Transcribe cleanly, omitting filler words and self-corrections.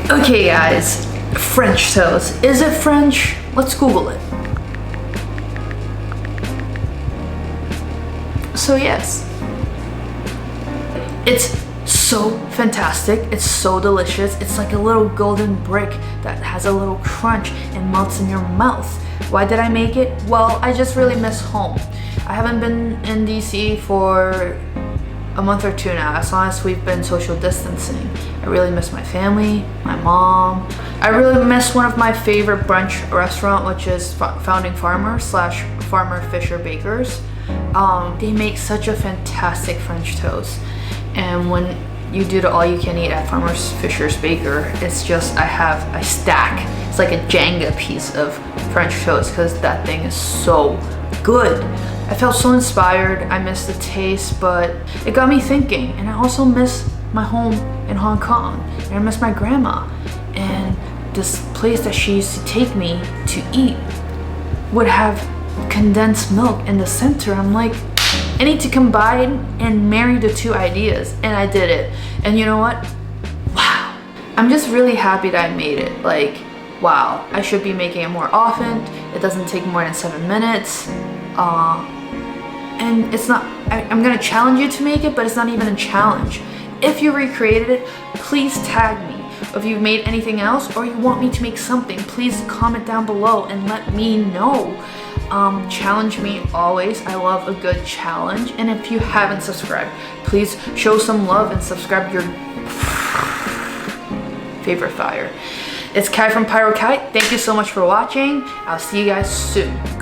Okay guys, French toast. Is it French? Let's Google it. So yes, it's so fantastic, it's so delicious. It's like a little golden brick that has a little crunch and melts in your mouth. Why did I make it? Well, I just really miss home. I haven't been in DC for a month or two now, as long as we've been social distancing. I really miss my family, my mom. I really miss one of my favorite brunch restaurant, which is Founding Farmer / Farmer Fisher Bakers. They make such a fantastic French toast. And when you do the all-you-can-eat at Farmer Fisher's Baker, it's just, I stack. It's like a Jenga piece of French toast because that thing is so good. I felt so inspired. I miss the taste, but it got me thinking. And I also miss my home in Hong Kong. And I miss my grandma. And this place that she used to take me to eat would have condensed milk in the center. I'm like, I need to combine and marry the two ideas. And I did it. And you know what? Wow. I'm just really happy that I made it. Like, wow. I should be making it more often. It doesn't take more than 7 minutes. And it's not, I'm gonna challenge you to make it, but it's not even a challenge. If you recreated it, please tag me. If you've made anything else or you want me to make something, please comment down below and let me know. Challenge me always. I love a good challenge. And if you haven't subscribed, please show some love and subscribe to your favorite fire. It's Kai from Pyro Kite. Thank you so much for watching. I'll see you guys soon.